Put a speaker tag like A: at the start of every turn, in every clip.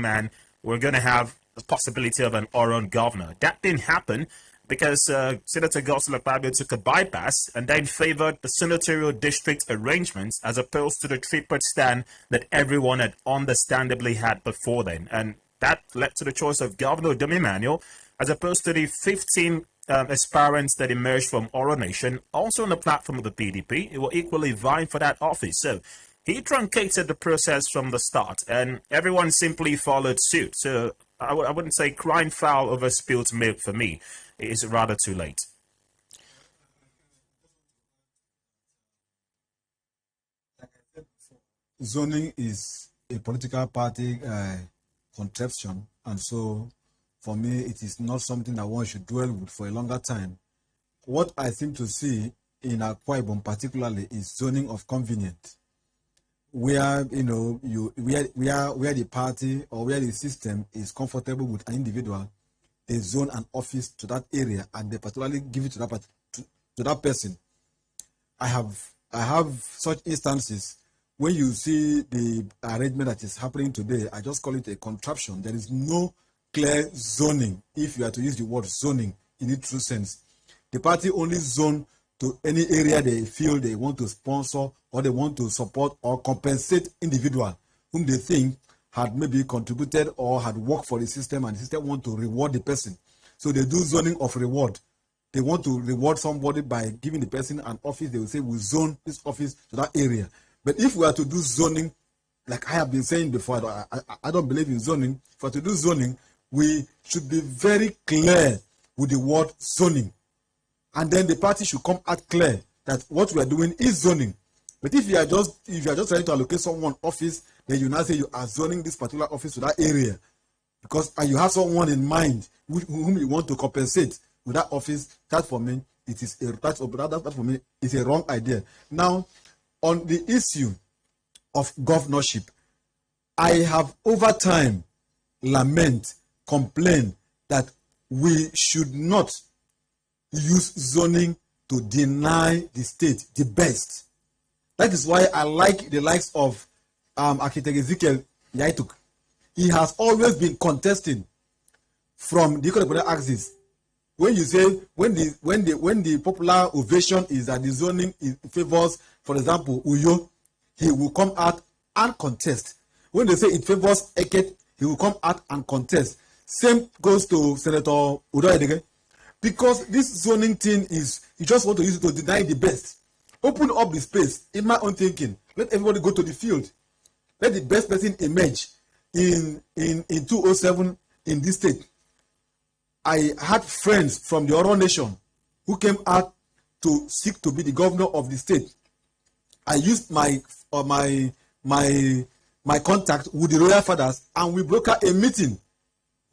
A: man, we're going to have the possibility of an Oron governor. That didn't happen because Senator Godswill Akpabio took a bypass and then favored the senatorial district arrangements as opposed to the three-part stand that everyone had understandably had before then. And that led to the choice of Governor Enoidem as opposed to the 15 aspirants that emerged from Oro Nation, also on the platform of the PDP, who were equally vying for that office. So he truncated the process from the start, and everyone simply followed suit. So I wouldn't say crying foul over spilled milk for me. It is rather too late.
B: Zoning is a political party contraption, and so for me, it is not something that one should dwell with for a longer time. What I seem to see in Akwa Ibom particularly is zoning of convenience, where where the party or where the system is comfortable with an individual, they zone an office to that area and they particularly give it to that person. I have such instances. When you see the arrangement that is happening today, I just call it a contraption. There is no clear zoning, if you are to use the word zoning in its true sense. The party only zone to any area they feel they want to sponsor or they want to support or compensate individual whom they think had maybe contributed or had worked for the system, and the system want to reward the person. So they do zoning of reward. They want to reward somebody by giving the person an office. They will say, we zone this office to that area. But if we are to do zoning, like I have been saying before, I don't believe in zoning. If we are to do zoning, we should be very clear with the word zoning. And then the party should come out clear that what we are doing is zoning. But if you are just trying to allocate someone office, then you now say you are zoning this particular office to that area, because you have someone in mind whom you want to compensate with that office. That for me, that for me is a wrong idea. Now, on the issue of governorship, I have over time complain that we should not use zoning to deny the state the best. That is why I like the likes of Architect Ezekiel Yaituk. He has always been contesting from the economic axis. When you say when the popular ovation is that the zoning favors, for example, Uyo, he will come out and contest. When they say it favors Edet, he will come out and contest. Same goes to Senator Enoidem, because this zoning thing is, you just want to use it to deny the best. Open up the space. In my own thinking, let everybody go to the field. Let the best person emerge in 2007 in this state. I had friends from the Oro Nation who came out to seek to be the governor of the state. I used my contact with the royal fathers, and we broke out a meeting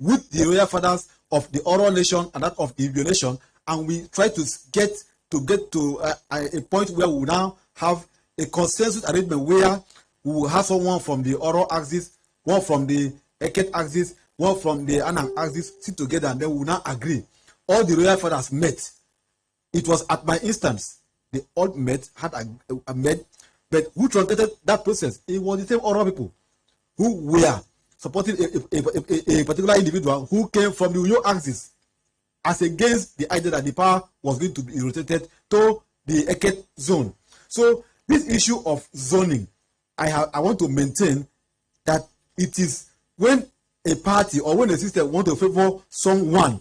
B: with the royal fathers of the Oro Nation and that of the Ibio Nation, and we tried to get to a point where we now have a consensus arrangement where we will have someone from the Oro axis, one from the Edet axis, one from the Anang axis, sit together, and then we will now agree. All the royal fathers met. It was at my instance. They all met, had a met, but who truncated that process? It was the same Oro people who were supporting a particular individual who came from the Uyo axis, as against the idea that the power was going to be rotated to the Edet zone. So this issue of zoning, I want to maintain that it is when a party or when a system want to favor someone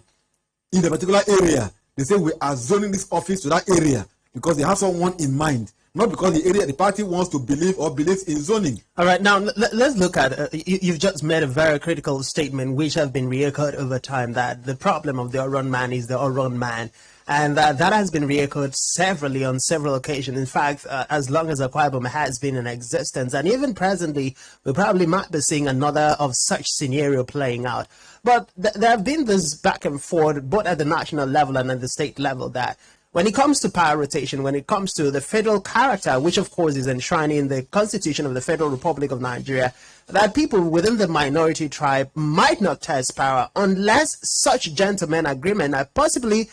B: in a particular area, they say we are zoning this office to that area because they have someone in mind, not because the party wants to believe or believes in zoning.
C: All right, now let's look at, you've just made a very critical statement which have been reoccurred over time, that the problem of the Oron man is the Oron man. And that has been reoccurred severally on several occasions. In fact, as long as Akwa Ibom has been in existence, and even presently, we probably might be seeing another of such scenario playing out. But there have been this back and forth, both at the national level and at the state level, that when it comes to power rotation, when it comes to the federal character, which of course is enshrined in the Constitution of the Federal Republic of Nigeria, that people within the minority tribe might not test power unless such gentlemen agreement are possibly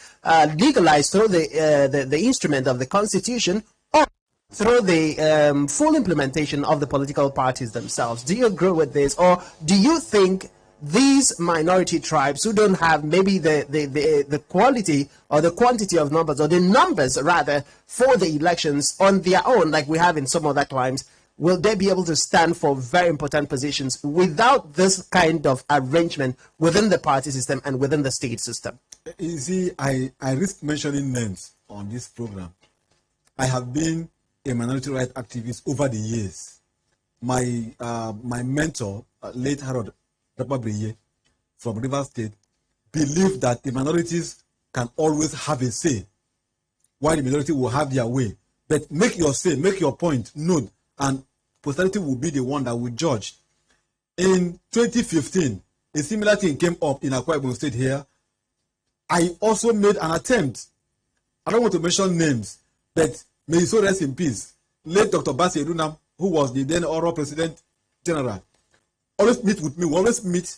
C: legalized through the instrument of the Constitution, or through the full implementation of the political parties themselves. Do you agree with this, or do you think these minority tribes who don't have maybe the quality or the quantity of numbers, or the numbers rather, for the elections on their own, like we have in some other climes, will they be able to stand for very important positions without this kind of arrangement within the party system and within the state system?
B: You see, I risk mentioning names on this program. I have been a minority rights activist over the years. My mentor, late Harold Akpabio from Rivers State, believed that the minorities can always have a say, while the majority will have their way. But make your say, make your point known, and posterity will be the one that will judge. In 2015, a similar thing came up in Akwa Ibom State here. I also made an attempt. I don't want to mention names, but may he so rest in peace. Late Dr. Basi Edunam, who was the then Oro President General, always meet with me. We always meet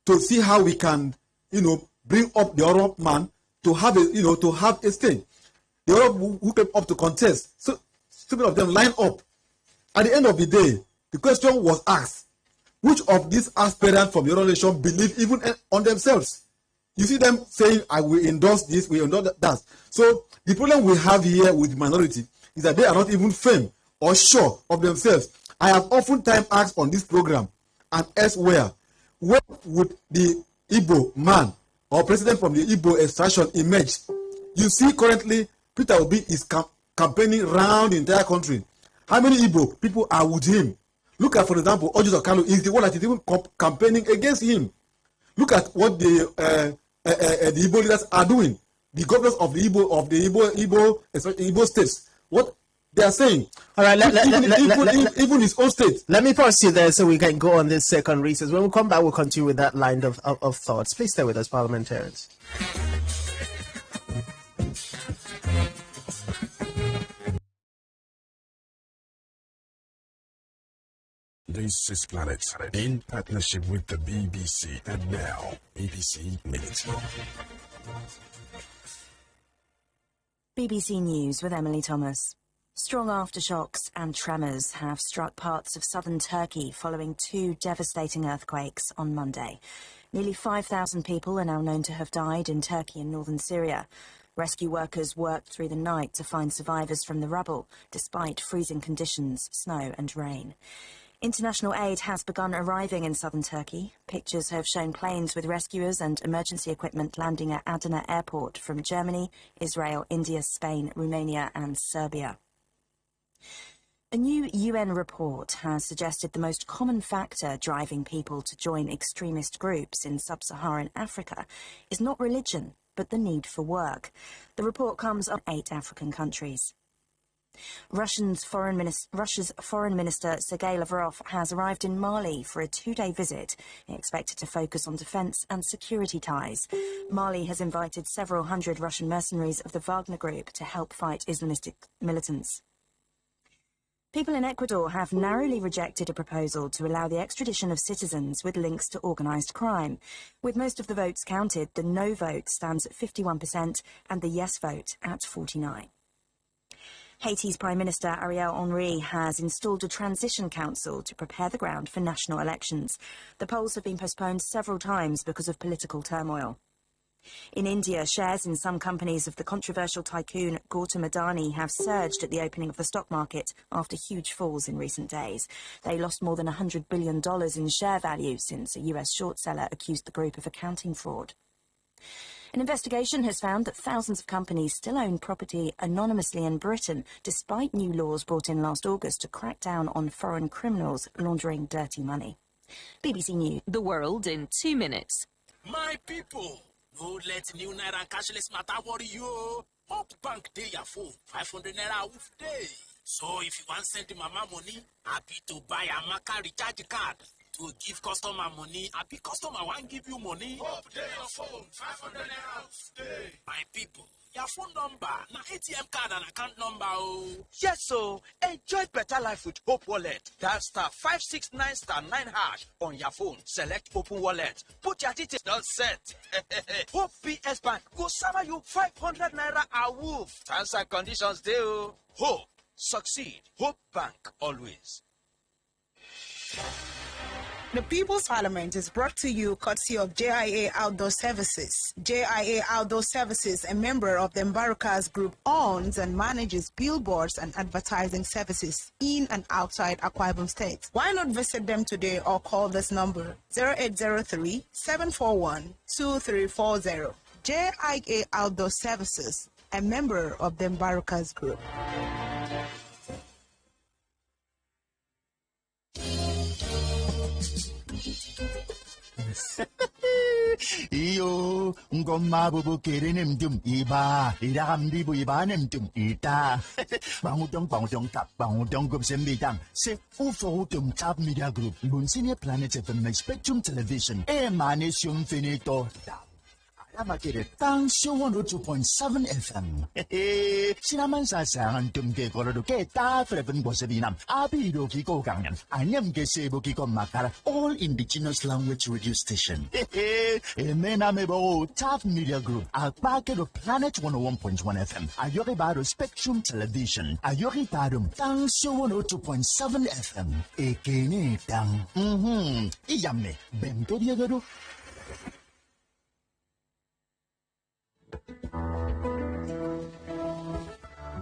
B: to see how we can, bring up the Oro man to have a stake. The Oro who came up to contest, so seven of them line up. At the end of the day, the question was asked: which of these aspirants from the Oro nation believe even on themselves? You see them saying, "I will endorse this, we endorse that." So the problem we have here with the minority is that they are not even firm or sure of themselves. I have oftentimes asked on this program and elsewhere, when would the Igbo man or president from the Igbo extraction emerge? You see, currently Peter Obi is campaigning around the entire country. How many Igbo people are with him? Look at, for example, Ojo Kalu is the one that is even campaigning against him. Look at what the Igbo leaders are doing. The governors of the Igbo states, what they are saying.
C: All right,
B: even his own state.
C: Let me pause you there so we can go on this second recess. When we come back, we'll continue with that line of thoughts. Please stay with us, parliamentarians.
D: This is Planet in partnership with the BBC, and now BBC Minute.
E: BBC News with Emily Thomas. Strong aftershocks and tremors have struck parts of southern Turkey following two devastating earthquakes on Monday. Nearly 5,000 people are now known to have died in Turkey and northern Syria. Rescue workers worked through the night to find survivors from the rubble, despite freezing conditions, snow and rain. International aid has begun arriving in southern Turkey. Pictures have shown planes with rescuers and emergency equipment landing at Adana Airport from Germany, Israel, India, Spain, Romania and Serbia. A new UN report has suggested the most common factor driving people to join extremist groups in sub-Saharan Africa is not religion, but the need for work. The report comes on 8 African countries. Russia's Foreign Minister Sergei Lavrov has arrived in Mali for a 2-day visit, expected to focus on defence and security ties. Mali has invited several hundred Russian mercenaries of the Wagner Group to help fight Islamistic militants. People in Ecuador have narrowly rejected a proposal to allow the extradition of citizens with links to organised crime. With most of the votes counted, the no vote stands at 51% and the yes vote at 49%. Haiti's Prime Minister Ariel Henry has installed a transition council to prepare the ground for national elections. The polls have been postponed several times because of political turmoil. In India, shares in some companies of the controversial tycoon Gautam Adani have surged at the opening of the stock market after huge falls in recent days. They lost more than $100 billion in share value since a US short seller accused the group of accounting fraud. An investigation has found that thousands of companies still own property anonymously in Britain, despite new laws brought in last August to crack down on foreign criminals laundering dirty money. BBC News.
F: The world in 2 minutes.
G: My people, no let new Naira and cashless matter worry you. Up bank day your phone, 500 Naira off day. So if you want to send mama money, happy to buy a Maka recharge card. To give customer money, happy customer won't give you money. Up there your phone, 500 Naira off day. My people, your phone number, na ATM card and account number. Oh.
H: Yes, so enjoy better life with Hope Wallet. Dial *569*9# on your phone. Select Open Wallet. Put your details. Don't set. Hope PS Bank go serve you 500 Naira a woof. Terms and conditions, they Hope Succeed. Hope Bank always.
I: The People's Parliament is brought to you courtesy of JIA Outdoor Services. JIA Outdoor Services, a member of the Mbarukas Group, owns and manages billboards and advertising services in and outside Akwa Ibom State. Why not visit them today or call this number 0803-741-2340. JIA Outdoor Services, a member of the Mbarukas Group.
J: Iyo ngoma bubukiri nemdum iba iramdi bu iba nemdum ita bangutong tap bangutong gup sembitang se ufotum tap media group bunsine planet FM Spectrum Television emanisyon finito Amakere tang show 102.7 FM. Sinaman sa sangan tumke korodo ke ta freven bosebinam. Abido ki ko kangan. Anyam ke sebo ki ko makara all indigenous language radio station. Emena mebo Taft Media Group. Akpake Planet 101.1 FM. Ayori baro Spectrum Television. Ayori tarum tang show 102.7 FM. Ekene tang. Iyame bento diagado.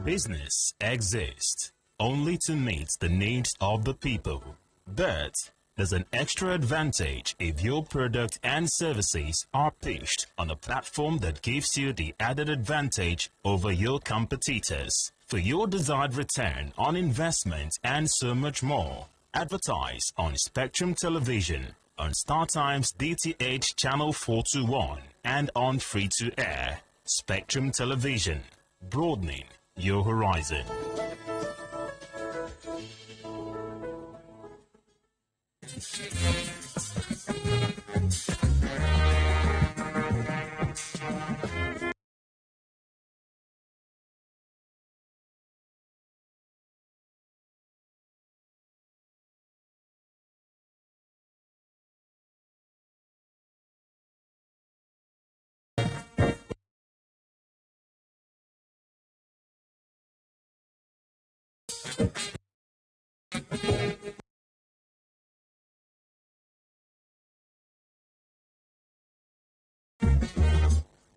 A: Business exists only to meet the needs of the people. But there's an extra advantage if your product and services are pitched on a platform that gives you the added advantage over your competitors. For your desired return on investment and so much more, advertise on Spectrum Television, on StarTimes DTH Channel 421, and on free-to-air Spectrum Television, broadening your horizon.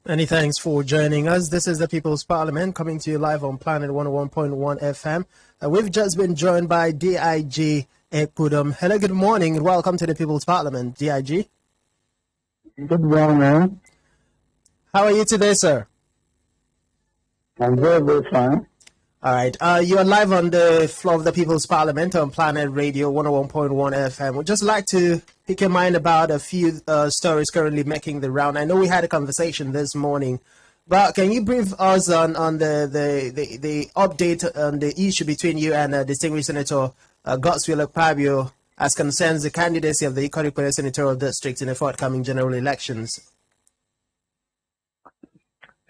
C: Many thanks for joining us. This is the People's Parliament coming to you live on Planet 101.1 FM. We've just been joined by DIG Ekpoudom. Hello, good morning, and welcome to the People's Parliament, DIG.
K: Good morning.
C: How are you today, sir?
K: I'm very, very fine.
C: All right. You're live on the floor of the People's Parliament on Planet Radio 101.1 FM. We'd just like to pick your mind about a few stories currently making the round. I know we had a conversation this morning, but can you brief us on the update on the issue between you and distinguished Senator Godswill Akpabio as concerns the candidacy of the Enoidem senatorial district in the forthcoming general elections?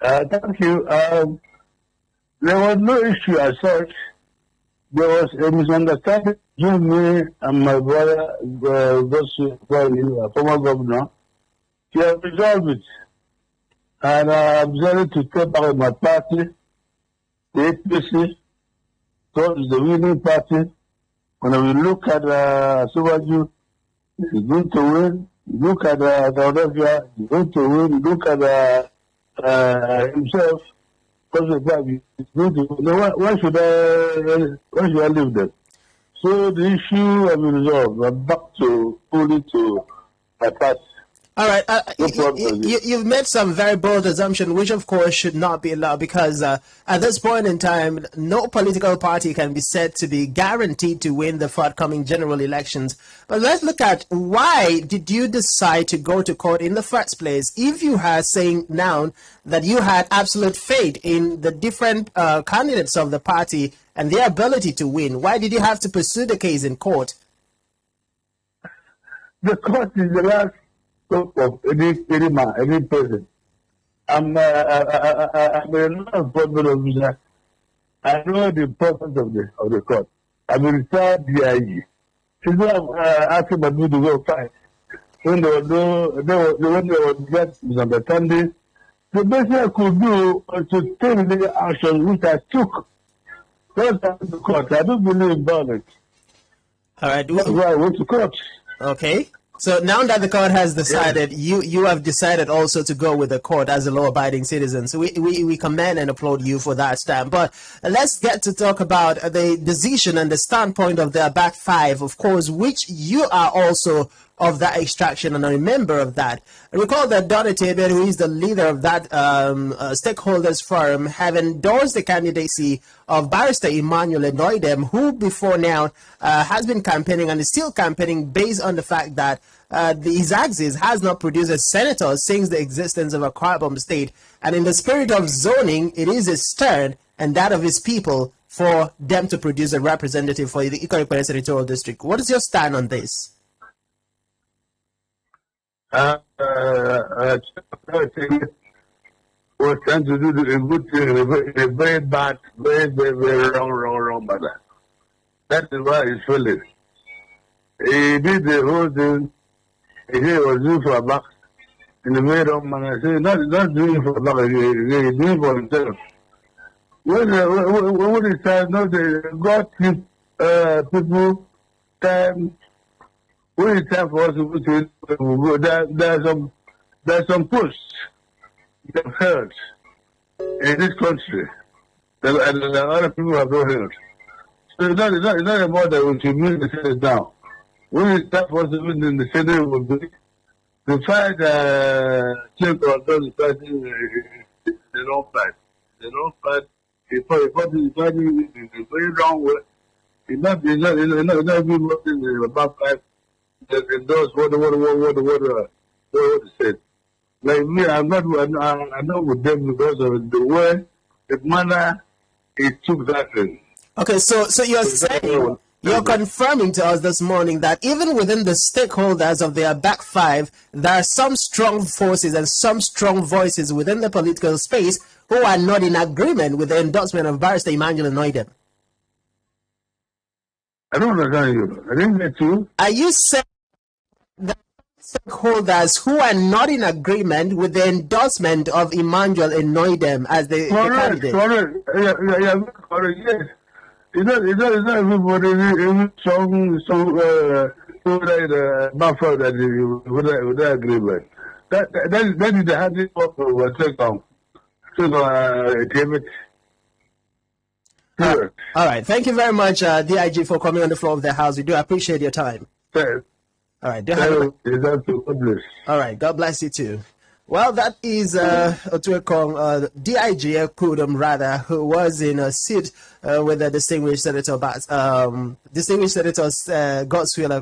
K: Thank you. There was no issue as such. There was a misunderstanding between me and my brother, former governor. He has resolved it. And I'm decided to step out of my party, the APC, so it's the winning party. When we look at Subaju, he's going to win. Look at Daudavia, he's going to win. Look at himself. Why should I leave them? So the issue has been resolved. I'm back to fully to my party.
C: All right. You've made some very bold assumption, which of course should not be allowed, because at this point in time, no political party can be said to be guaranteed to win the forthcoming general elections. But let's look at why did you decide to go to court in the first place if you are saying now that you had absolute faith in the different candidates of the party and their ability to win? Why did you have to pursue the case in court?
K: The court is the last of any man, any person. I'm a non-appointment officer. I know the purpose of the court. I'm a retired DIE. People have asking about me to go fight. When there was that misunderstanding, the best I could do was to take the action which I took. First, I went to court. I don't believe in violence.
C: All right.
K: That's why I went to court.
C: Okay. So now that the court has decided, you have decided also to go with the court as a law-abiding citizen. So we commend and applaud you for that stand. But let's get to talk about the decision and the standpoint of the Abak Five, of course, which you are also of that extraction and a member of that. Recall that Edet, who is the leader of that stakeholders forum, have endorsed the candidacy of Barrister Emmanuel Enoidem, who before now has been campaigning and is still campaigning based on the fact that his axis has not produced a senator since the existence of Akwa Ibom state. And in the spirit of zoning, it is his turn and that of his people for them to produce a representative for the Enoidem senatorial district. What is your stand on this?
K: Was trying to do a good thing, a very bad, very wrong by that. That is why he's failing. He did the whole thing. He was doing for Abak in the very wrong manner. I said, not doing it for Abak, he's doing it for himself. When it's time, no, God keep people time. When it's time for us to go, there's some posts that have heard in this country that other people have not heard. So it's not about that we should move the Senate down. When it's time for us to move in the Senate, will be the fight check or those fighting the wrong fight. The wrong fight. If the fighting in a very wrong way, it's not good working about fight. And those what said. Like me, I'm not with them because of the way, the manner it took that thing.
C: Okay, so you're saying, you're confirming to us this morning that even within the stakeholders of the Abak Five, there are some strong forces and some strong voices within the political space who are not in agreement with the endorsement of Barrister Emmanuel Enoidem.
K: I don't understand you. I didn't get you.
C: Are you saying the stakeholders who are not in agreement with the endorsement of Emmanuel Enoidem as the candidate?
K: Correct. Yeah, correct. Yes. It's not everybody. Every song buffer that with that agreement. That is the hardest part of what take on. David.
C: All right. Thank you very much, DIG, for coming on the floor of the House. We do appreciate your time.
K: Yes.
C: All right.
K: All
C: right. God bless you too. Well, that is Otuekong, DIG Ekpoudom, rather, who was in a seat with the distinguished Senator Godswill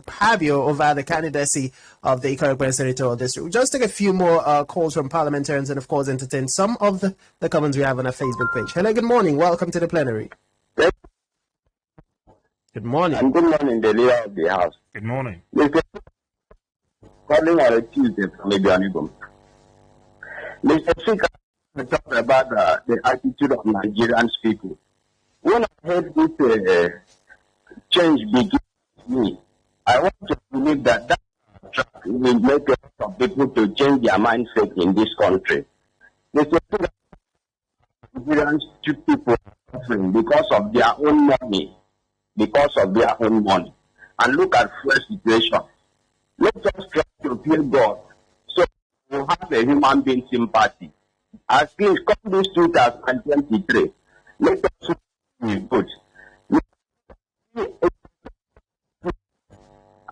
C: Akpabio over the candidacy of the Enoidem senatorial district. We'll just take a few more calls from parliamentarians and, of course, entertain some of the comments we have on our Facebook page. Hello, good morning. Welcome to the plenary. Good morning.
L: And good morning, the leader of the House.
A: Good morning.
L: Mr. Calling on a Tuesday from Enoidem. Mr. Speaker, we talk about the attitude of Nigerian people. When I heard this change begin with me, I want to believe that will make a lot of people to change their mindset in this country. Mr. Speaker, Nigerian people are suffering because of their own money. And look at first situation. Let us try to fear God so we have a human being sympathy. At least come this 2023. Let us put.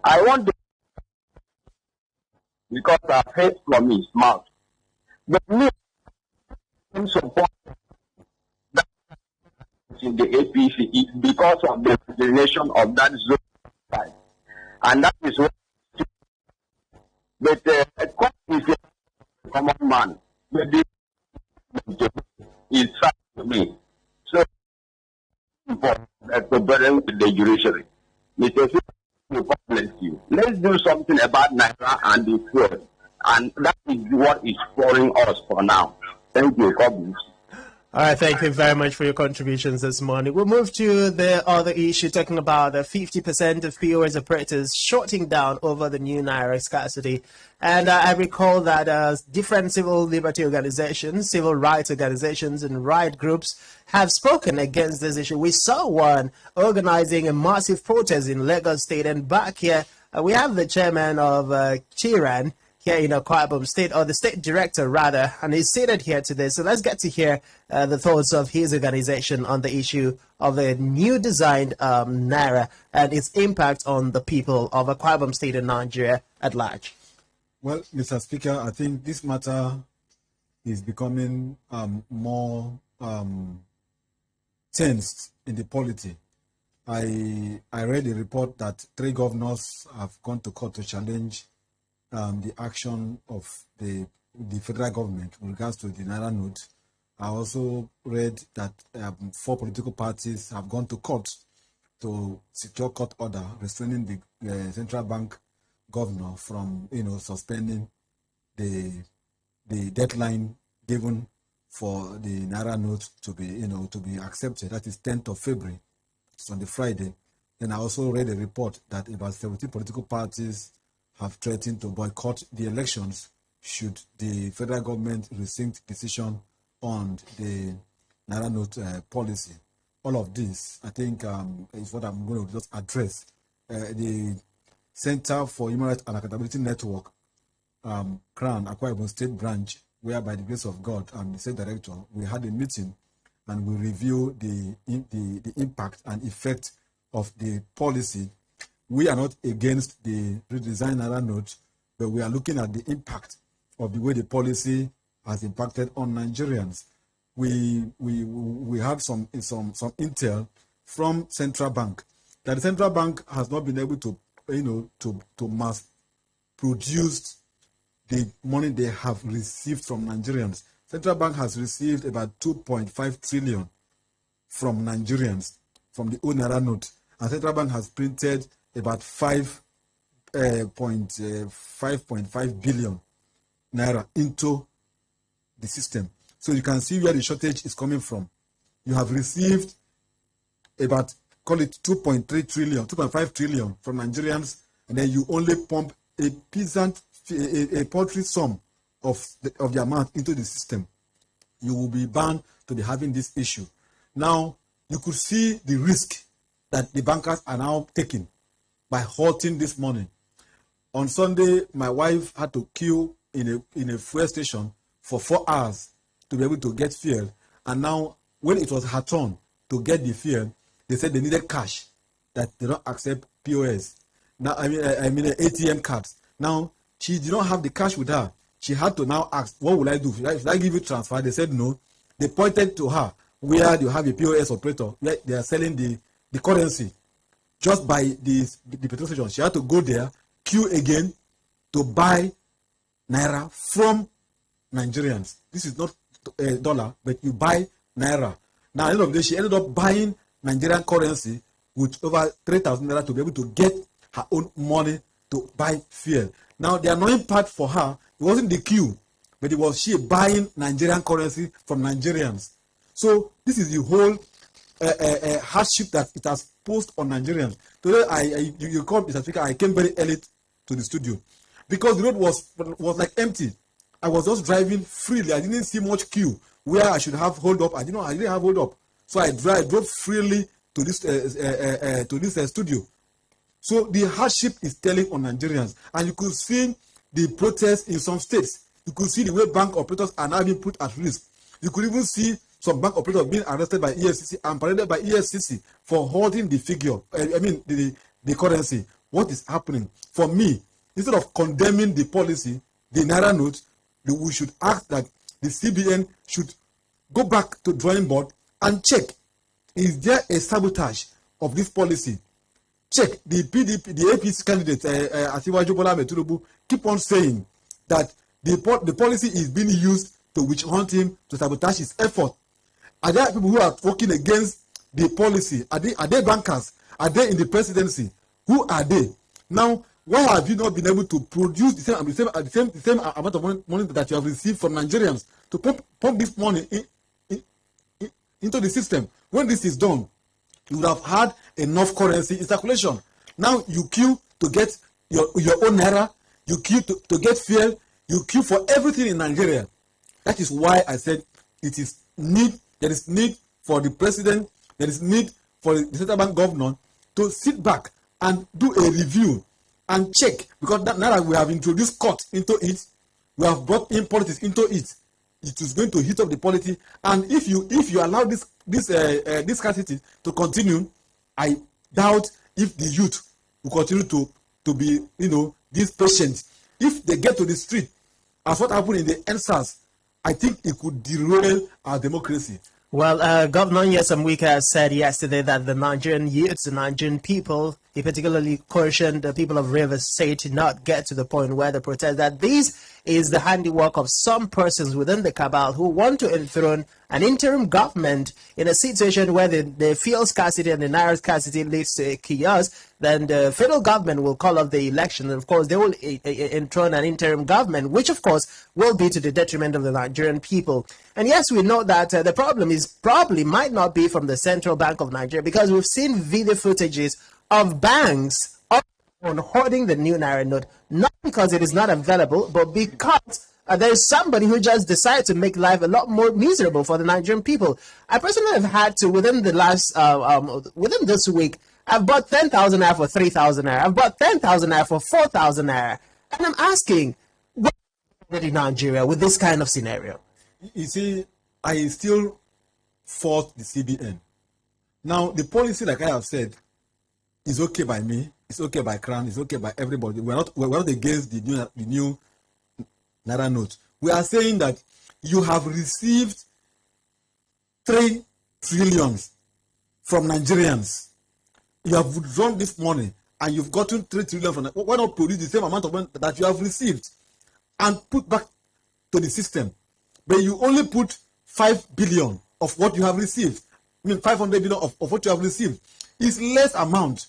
L: I want to, because I've heard from his mouth. But me support in the APC is because of the explanation of that zone side. And that is what. But a court is a common man. But this is sad to me. So, for cooperation with the judiciary, Mr. God bless you. Let's do something about Naira and the fuel. And that is what is pouring us for now. Thank you. God bless you.
C: All right, thank you very much for your contributions this morning. We'll move to the other issue, talking about the 50% of POS operators shutting down over the new Naira scarcity. And I recall that different civil liberty organizations, civil rights organizations, and right groups have spoken against this issue. We saw one organizing a massive protest in Lagos State, and back here we have the chairman of Chiran here in Akpabio State, or the state director rather, and he's seated here today. So let's get to hear the thoughts of his organization on the issue of the new designed Naira and its impact on the people of Akpabio State and Nigeria at large.
B: Well, Mr. Speaker, I think this matter is becoming more tensed in the polity. I read a report that 3 governors have gone to court to challenge the action of the federal government with regards to the Naira note. I also read that 4 political parties have gone to court to secure court order restraining the central bank governor from, suspending the deadline given for the Naira note to be accepted. That is 10th of February. It's on the Friday. Then I also read a report that about 17 political parties have threatened to boycott the elections should the federal government rescind decision on the Naira note policy. All of this, I think, is what I'm going to just address. The Center for Human Rights and Accountability Network, Crown, Akwa State Branch, where by the grace of God, I'm the state director, we had a meeting and we reviewed the impact and effect of the policy. We are not against the redesigned Naira note, but we are looking at the impact of the way the policy has impacted on Nigerians. We have some intel from central bank that the central bank has not been able to mass produce the money they have received from Nigerians. Central bank has received about 2.5 trillion from Nigerians from the old Naira note, and central bank has printed about 5.5 billion naira into the system. So you can see where the shortage is coming from. You have received about, call it 2.3 trillion, 2.5 trillion from Nigerians, and then you only pump a paltry sum of the amount into the system. You will be bound to be having this issue. Now, you could see the risk that the bankers are now taking by halting this morning. On Sunday, my wife had to queue in a fuel station for 4 hours to be able to get fuel. And now, when it was her turn to get the fuel, they said they needed cash, that they don't accept POS. Now, I mean ATM cards. Now, she did not have the cash with her. She had to now ask, what will I do? Should I give you transfer? They said no. They pointed to her where you have a POS operator, where they are selling the currency. Just by the petrol station, she had to go there, queue again to buy Naira from Nigerians. This is not a dollar, but you buy Naira. Now, at the end of the day, she ended up buying Nigerian currency with over 3,000 Naira to be able to get her own money to buy fuel. Now, the annoying part for her, it wasn't the queue, but it was she buying Nigerian currency from Nigerians. So, this is the whole hardship that it has posed on Nigerians. Today, you called Mr. Speaker, I came very early to the studio because the road was like empty. I was just driving freely. I didn't see much queue where I should have hold up. I didn't have hold up, so I drove freely to this studio. So the hardship is telling on Nigerians, and you could see the protests in some states. You could see the way bank operators are now being put at risk. You could even see some bank operators being arrested by EFCC and paraded by EFCC for holding the figure. The currency. What is happening? For me, instead of condemning the policy, the Naira note, we should ask that the CBN should go back to drawing board and check, is there a sabotage of this policy? Check. The PDP, the APC candidate, Asiwaju Bola Ahmed Tinubu, keep on saying that the policy is being used to witch hunt him, to sabotage his effort. Are there people who are working against the policy? Are they bankers? Are they in the presidency? Who are they? Now, why have you not been able to produce the same amount of money that you have received from Nigerians to pump this money into the system. When this is done, you would have had enough currency in circulation. Now you queue to get your own naira, you queue to get fuel, you queue for everything in Nigeria. That is why I said there is need for the president, there is need for the central bank governor to sit back and do a review and check, because now that we have introduced court into it, we have brought in politics into it. It is going to heat up the polity, and if you allow this scarcity to continue, I doubt if the youth will continue to be this patient. If they get to the street, as what happened in the NSAS, I think it could derail our democracy.
C: Well, Governor Nyesom Wike said yesterday that the Nigerian youths, the Nigerian people, he particularly cautioned the people of Rivers State to not get to the point where they protest, that this is the handiwork of some persons within the cabal who want to enthrone an interim government in a situation where they feel scarcity and the Naira scarcity leads to a chaos. Then the federal government will call off the election, and of course they will enthrone an interim government, which of course will be to the detriment of the Nigerian people. And yes, we know that the problem is probably might not be from the Central Bank of Nigeria, because we've seen video footages of banks on hoarding the new Naira note, not because it is not available, but because there is somebody who just decided to make life a lot more miserable for the Nigerian people. I personally have had to, within this week, I've bought 10,000 naira for 3,000 naira. I've bought 10,000 naira for 4,000 naira. And I'm asking, what is in Nigeria with this kind of scenario?
B: You see, I still fault the CBN. Now, the policy, like I have said, is okay by me, it's okay by Crown, it's okay by everybody. We're not against the new Naira note. We are saying that you have received 3 trillion from Nigerians. You have withdrawn this money and you've gotten 3 trillion from them. Why not produce the same amount of money that you have received and put back to the system? But you only put 5 billion of what you have received. I mean, 500 billion of what you have received. It's less amount.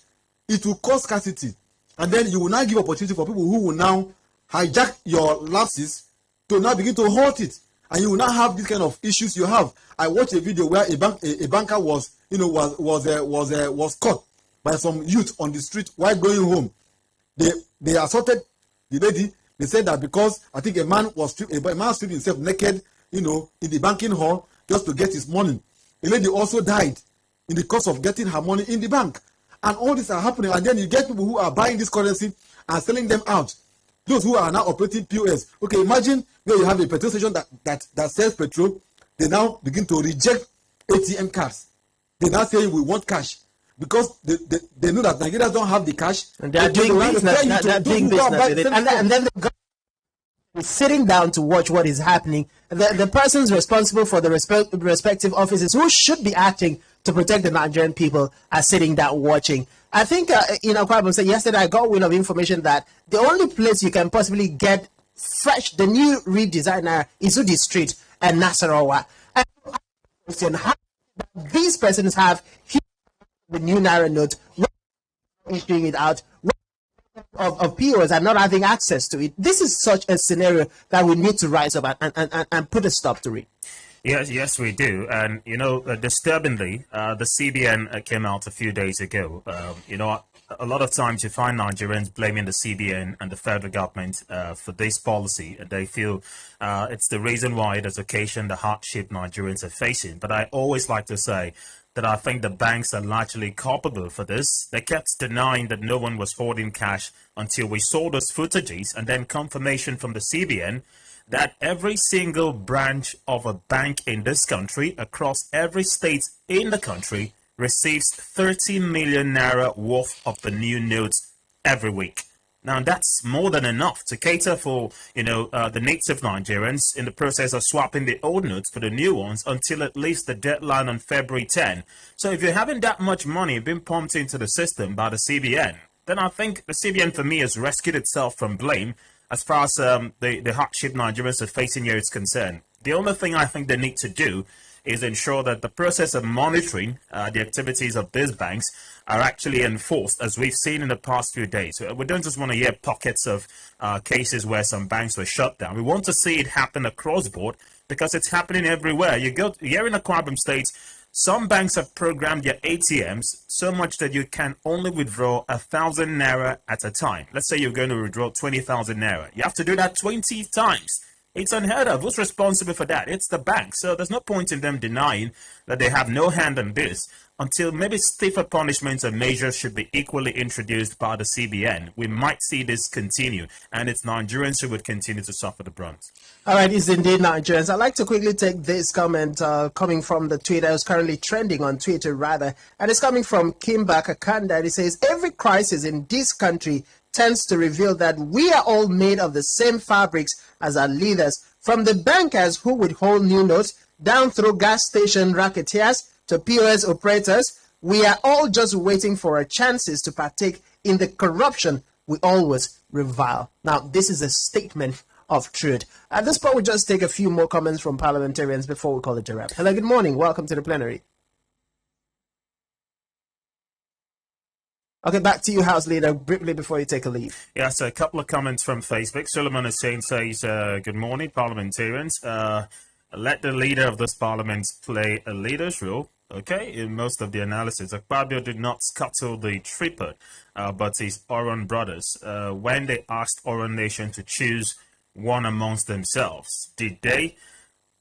B: It will cause scarcity. And then you will now give opportunity for people who will now hijack your lapses to now begin to halt it. And you will now have this kind of issues you have. I watched a video where a banker was caught by some youth on the street while going home. They assaulted the lady. They said that because I think a man stripped himself naked, in the banking hall just to get his money. The lady also died in the course of getting her money in the bank. And all these are happening, and then you get people who are buying this currency and selling them out. Those who are now operating POS. Okay, imagine where you have a petrol station that sells petrol. They now begin to reject ATM cards. They now say we want cash because they know that Nigerians don't have the cash. And they are doing business.
C: And then the government is sitting down to watch what is happening. The persons responsible for the respective offices who should be acting to protect the Nigerian people are sitting down watching. I think, Akpabio said yesterday, I got wind of information that the only place you can possibly get the new redesigner is Udi Street and Nasarawa. And question, how these persons have the new Naira note, issuing it out, of POs are not having access to it. This is such a scenario that we need to rise up and put a stop to it.
A: Yes, we do. And, disturbingly, the CBN came out a few days ago. A lot of times you find Nigerians blaming the CBN and the federal government for this policy. They feel it's the reason why it has occasioned the hardship Nigerians are facing. But I always like to say that I think the banks are largely culpable for this. They kept denying that no one was hoarding cash until we saw those footages and then confirmation from the CBN that every single branch of a bank in this country, across every state in the country, receives 30 million naira worth of the new notes every week. Now, that's more than enough to cater for, the native Nigerians in the process of swapping the old notes for the new ones until at least the deadline on February 10. So if you're having that much money being pumped into the system by the CBN, then I think the CBN, for me, has rescued itself from blame as far as the hardship Nigerians are facing here is concerned. The only thing I think they need to do is ensure that the process of monitoring the activities of these banks are actually enforced, as we've seen in the past few days. We don't just want to hear pockets of cases where some banks were shut down. We want to see it happen across the board because it's happening everywhere. You go here in Akwa Ibom State, Some banks have programmed their ATMs so much that you can only withdraw 1,000 naira at a time. Let's say you're going to withdraw 20,000 naira. You have to do that 20 times. It's unheard of. Who's responsible for that? It's the bank. So there's no point in them denying that they have no hand on this until maybe stiffer punishments and measures should be equally introduced by the CBN. We might see this continue, and it's Nigerians who would continue to suffer the brunt.
C: All right, it's indeed Nigerians. I'd like to quickly take this comment coming from the Twitter. It's currently trending on Twitter, rather, and it's coming from Kimba Kakanda. It says, every crisis in this country tends to reveal that we are all made of the same fabrics as our leaders, from the bankers who withhold new notes, down through gas station racketeers to POS operators. We are all just waiting for our chances to partake in the corruption we always revile. Now, this is a statement of truth. At this point, we'll just take a few more comments from parliamentarians before we call it a wrap. Hello, good morning. Welcome to the plenary. Okay, back to you, House Leader, briefly before you take a leave.
A: Yeah, so a couple of comments from Facebook. Solomon Hussein says, good morning, parliamentarians. Let the leader of this parliament play a leader's role. Okay, in most of the analysis, Akpabio did not scuttle the tripod, but his Oron brothers. When they asked Oron Nation to choose one amongst themselves, did they?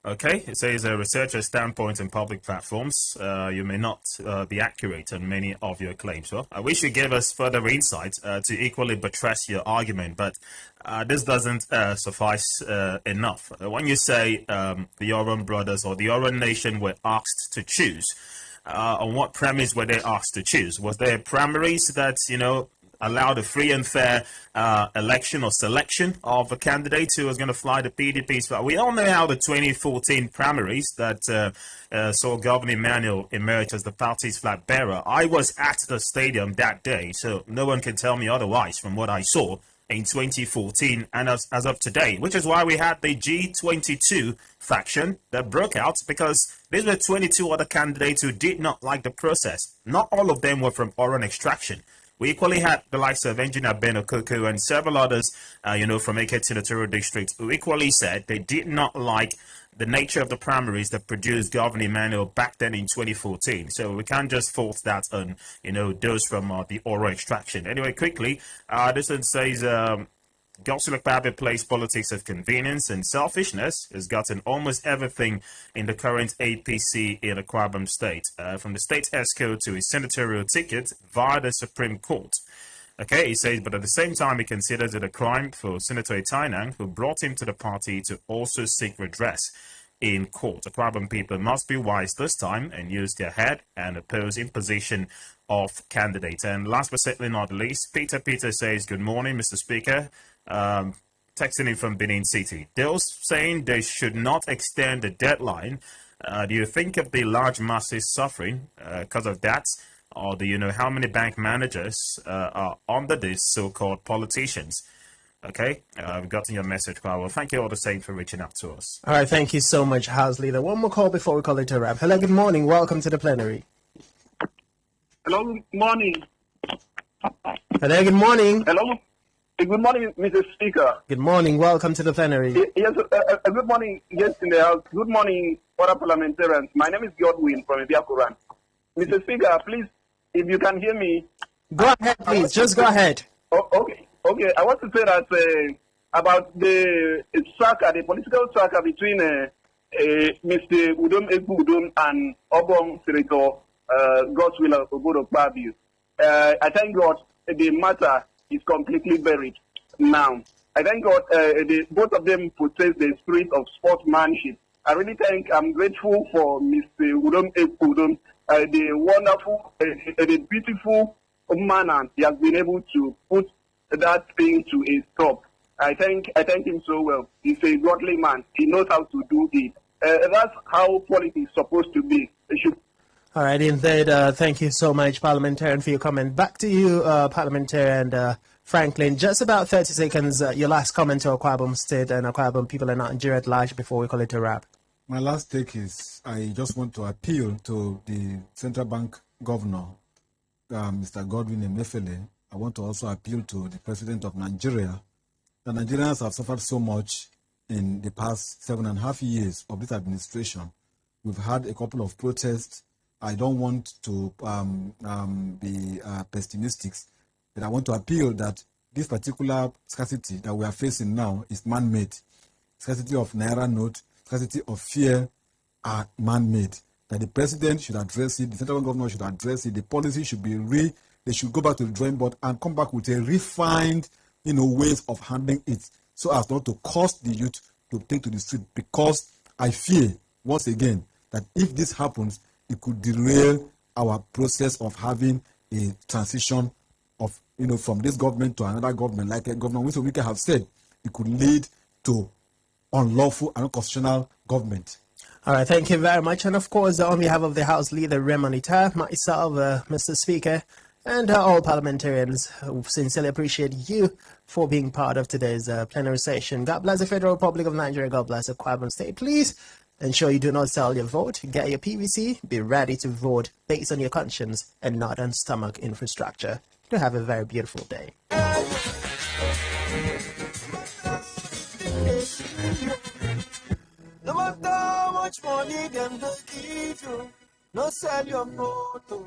A: Okay, it says a researcher's standpoint in public platforms. You may not be accurate on many of your claims. Well, I wish you gave us further insight to equally buttress your argument, but this doesn't suffice enough. When you say the Oron brothers or the Oron Nation were asked to choose, on what premise were they asked to choose? Was there primaries that, allowed a free and fair election or selection of a candidate who was going to fly the PDP's flag? We all know how the 2014 primaries that saw Governor Emmanuel emerge as the party's flag bearer. I was at the stadium that day, so no one can tell me otherwise from what I saw in 2014 and as of today, which is why we had the G22 faction that broke out, because these were 22 other candidates who did not like the process. Not all of them were from Oron extraction. We equally had the likes of Engineer Ben Okoko and several others, from Edet senatorial district, who equally said they did not like the nature of the primaries that produced Governor Emmanuel back then in 2014. So we can't just fault that on, those from the Oro extraction. Anyway, quickly, this one says, Godswill Akpabio plays politics of convenience and selfishness, has gotten almost everything in the current APC in Akwa State, from the state ESCO to his senatorial ticket via the Supreme Court. Okay, he says, but at the same time, he considers it a crime for Senator Ita, who brought him to the party, to also seek redress in court. Akwa people must be wise this time and use their head and oppose imposition of candidates. And last but certainly not least, Peter says, good morning, Mr. Speaker. Texting in from Benin City. Those saying they should not extend the deadline. Do you think of the large masses suffering because of that? Or do you know how many bank managers are under these so-called politicians? Okay, I've gotten your message, Paul. Thank you all the same for reaching out to us.
C: All right, thank you so much, House Leader. One more call before we call it a wrap. Hello, good morning. Welcome to the plenary.
L: Hello, good morning.
C: Hello, good morning.
L: Hello. Good morning, Mr. Speaker.
C: Good morning. Welcome to the plenary.
L: Yes, good morning, guests in the House. Good morning, other parliamentarians. My name is Godwin from Ibiakuran. Mr. Speaker, please, if you can hear me.
C: Go ahead, please. Just go ahead.
L: Okay. I want to say that about the struggle, the political struggle between Mr. Ekpoudom and Obong Senator Godswill Akpabio. I thank God the matter is completely buried now. I thank God both of them possess the spirit of sportsmanship. I'm grateful for Mr. Ekpoudom, the wonderful, the beautiful manner he has been able to put that thing to a stop. I thank him so well. He's a godly man. He knows how to do it. That's how politics is supposed to be.
C: All right, indeed. Thank you so much, Parliamentarian, for your comment. Back to you, Parliamentarian Franklin. Just about 30 seconds, your last comment to Akwa State and Akwa people in Nigeria at large before we call it a wrap.
B: My last take is I just want to appeal to the Central Bank Governor, Mr. Godwin Emefiele. I want to also appeal to the President of Nigeria. The Nigerians have suffered so much in the past 7.5 years of this administration. We've had a couple of protests I don't want to be pessimistic, but I want to appeal that this particular scarcity that we are facing now is man-made. Scarcity of Naira note, scarcity of fear are man-made. That the president should address it, the central government should address it, the policy should be they should go back to the drawing board and come back with a refined, ways of handling it, so as not to cause the youth to take to the street. Because I fear, once again, that if this happens, it could derail our process of having a transition of, from this government to another government. Like a government, which we can have said, it could lead to unlawful and unconstitutional government.
C: All right, thank you very much. And of course, on behalf of the House Leader, Raymond Ita, myself, Mr. Speaker, and all parliamentarians, sincerely appreciate you for being part of today's plenary session. God bless the Federal Republic of Nigeria. God bless the Akwa State. Please ensure you do not sell your vote. Get your PVC. Be ready to vote based on your conscience and not on stomach infrastructure. To have a very beautiful day.
M: No matter how much money them give you, no sell your motor.